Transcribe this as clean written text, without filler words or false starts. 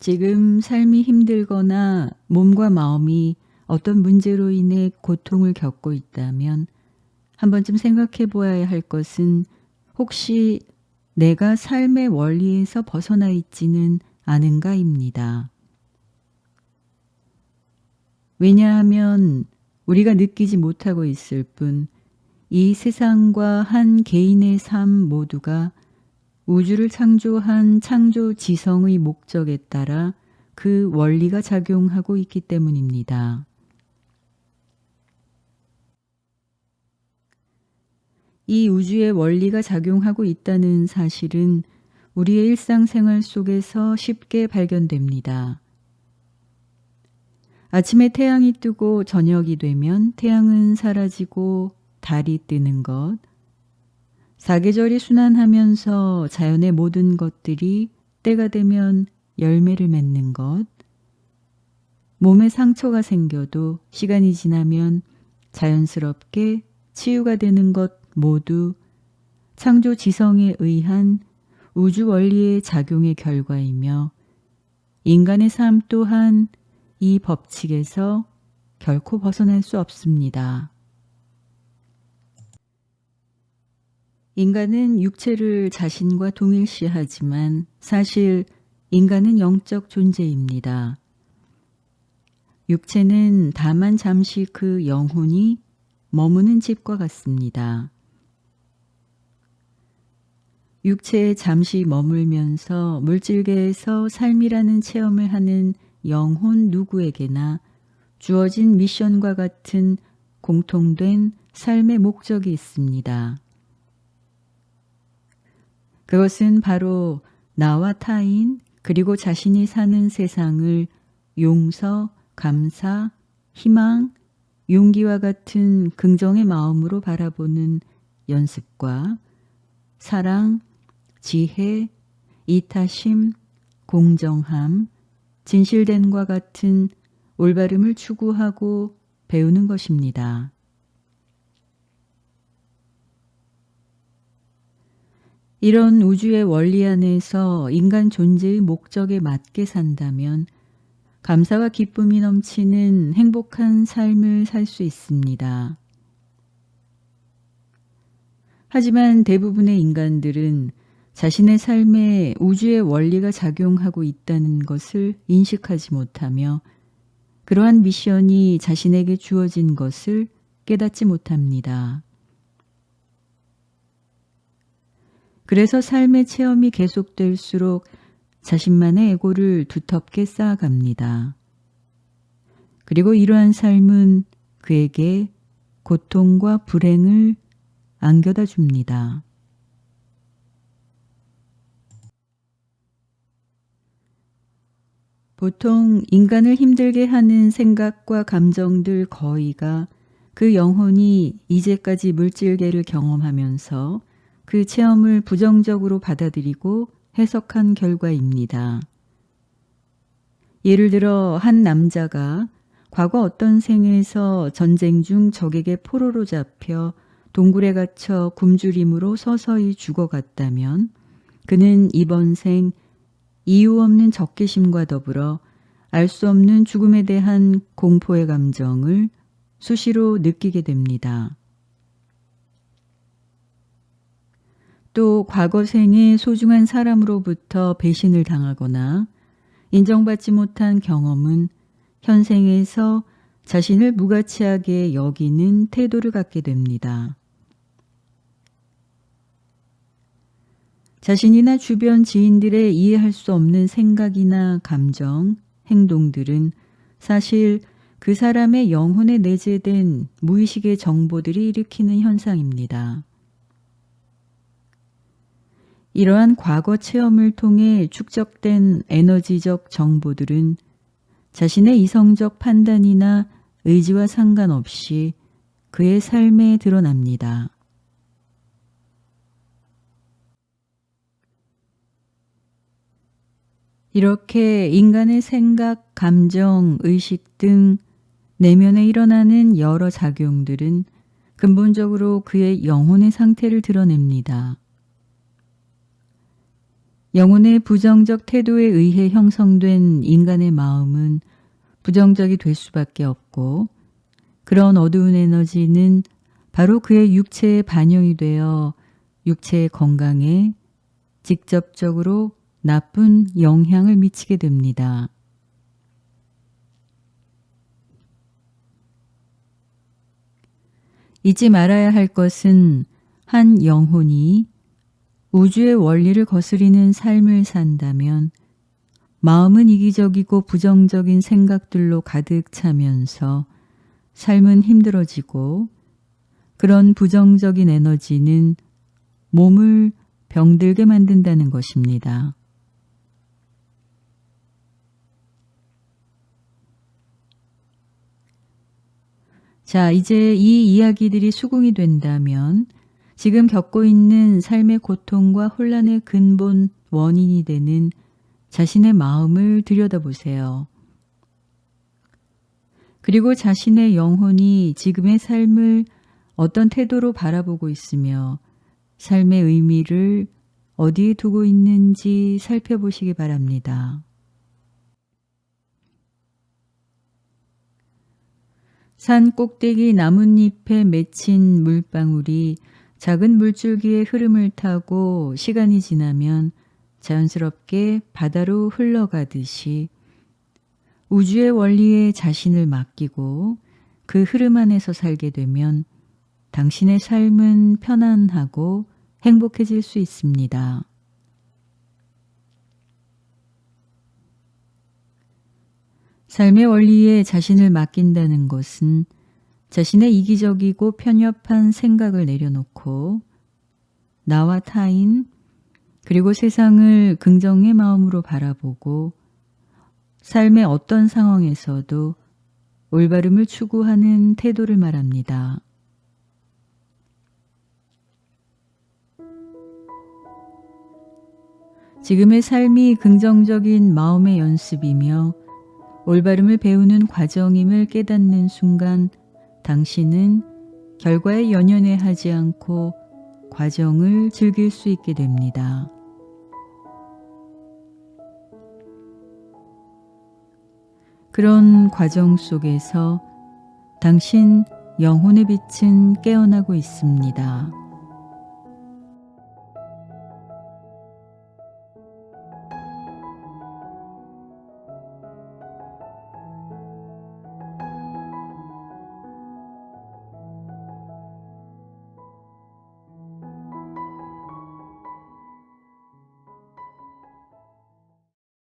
지금 삶이 힘들거나 몸과 마음이 어떤 문제로 인해 고통을 겪고 있다면 한 번쯤 생각해 보아야 할 것은 혹시 내가 삶의 원리에서 벗어나 있지는 않은가입니다. 왜냐하면 우리가 느끼지 못하고 있을 뿐 이 세상과 한 개인의 삶 모두가 우주를 창조한 창조 지성의 목적에 따라 그 원리가 작용하고 있기 때문입니다. 이 우주의 원리가 작용하고 있다는 사실은 우리의 일상생활 속에서 쉽게 발견됩니다. 아침에 태양이 뜨고 저녁이 되면 태양은 사라지고 달이 뜨는 것, 사계절이 순환하면서 자연의 모든 것들이 때가 되면 열매를 맺는 것, 몸에 상처가 생겨도 시간이 지나면 자연스럽게 치유가 되는 것 모두 창조 지성에 의한 우주 원리의 작용의 결과이며 인간의 삶 또한 이 법칙에서 결코 벗어날 수 없습니다. 인간은 육체를 자신과 동일시하지만 사실 인간은 영적 존재입니다. 육체는 다만 잠시 그 영혼이 머무는 집과 같습니다. 육체에 잠시 머물면서 물질계에서 삶이라는 체험을 하는 영혼 누구에게나 주어진 미션과 같은 공통된 삶의 목적이 있습니다. 그것은 바로 나와 타인 그리고 자신이 사는 세상을 용서, 감사, 희망, 용기와 같은 긍정의 마음으로 바라보는 연습과 사랑, 지혜, 이타심, 공정함, 진실됨과 같은 올바름을 추구하고 배우는 것입니다. 이런 우주의 원리 안에서 인간 존재의 목적에 맞게 산다면 감사와 기쁨이 넘치는 행복한 삶을 살 수 있습니다. 하지만 대부분의 인간들은 자신의 삶에 우주의 원리가 작용하고 있다는 것을 인식하지 못하며 그러한 미션이 자신에게 주어진 것을 깨닫지 못합니다. 그래서 삶의 체험이 계속될수록 자신만의 에고를 두텁게 쌓아갑니다. 그리고 이러한 삶은 그에게 고통과 불행을 안겨다 줍니다. 보통 인간을 힘들게 하는 생각과 감정들 거의가 그 영혼이 이제까지 물질계를 경험하면서 그 체험을 부정적으로 받아들이고 해석한 결과입니다. 예를 들어 한 남자가 과거 어떤 생에서 전쟁 중 적에게 포로로 잡혀 동굴에 갇혀 굶주림으로 서서히 죽어갔다면 그는 이번 생 이유 없는 적개심과 더불어 알 수 없는 죽음에 대한 공포의 감정을 수시로 느끼게 됩니다. 또 과거 생에 소중한 사람으로부터 배신을 당하거나 인정받지 못한 경험은 현생에서 자신을 무가치하게 여기는 태도를 갖게 됩니다. 자신이나 주변 지인들의 이해할 수 없는 생각이나 감정, 행동들은 사실 그 사람의 영혼에 내재된 무의식의 정보들이 일으키는 현상입니다. 이러한 과거 체험을 통해 축적된 에너지적 정보들은 자신의 이성적 판단이나 의지와 상관없이 그의 삶에 드러납니다. 이렇게 인간의 생각, 감정, 의식 등 내면에 일어나는 여러 작용들은 근본적으로 그의 영혼의 상태를 드러냅니다. 영혼의 부정적 태도에 의해 형성된 인간의 마음은 부정적이 될 수밖에 없고, 그런 어두운 에너지는 바로 그의 육체에 반영이 되어 육체의 건강에 직접적으로 나쁜 영향을 미치게 됩니다. 잊지 말아야 할 것은 한 영혼이 우주의 원리를 거스리는 삶을 산다면 마음은 이기적이고 부정적인 생각들로 가득 차면서 삶은 힘들어지고, 그런 부정적인 에너지는 몸을 병들게 만든다는 것입니다. 자, 이제 이 이야기들이 수긍이 된다면 지금 겪고 있는 삶의 고통과 혼란의 근본 원인이 되는 자신의 마음을 들여다보세요. 그리고 자신의 영혼이 지금의 삶을 어떤 태도로 바라보고 있으며 삶의 의미를 어디에 두고 있는지 살펴보시기 바랍니다. 산 꼭대기 나뭇잎에 맺힌 물방울이 작은 물줄기의 흐름을 타고 시간이 지나면 자연스럽게 바다로 흘러가듯이 우주의 원리에 자신을 맡기고 그 흐름 안에서 살게 되면 당신의 삶은 편안하고 행복해질 수 있습니다. 삶의 원리에 자신을 맡긴다는 것은 자신의 이기적이고 편협한 생각을 내려놓고 나와 타인 그리고 세상을 긍정의 마음으로 바라보고 삶의 어떤 상황에서도 올바름을 추구하는 태도를 말합니다. 지금의 삶이 긍정적인 마음의 연습이며 올바름을 배우는 과정임을 깨닫는 순간 당신은 결과에 연연해하지 않고 과정을 즐길 수 있게 됩니다. 그런 과정 속에서 당신 영혼의 빛은 깨어나고 있습니다.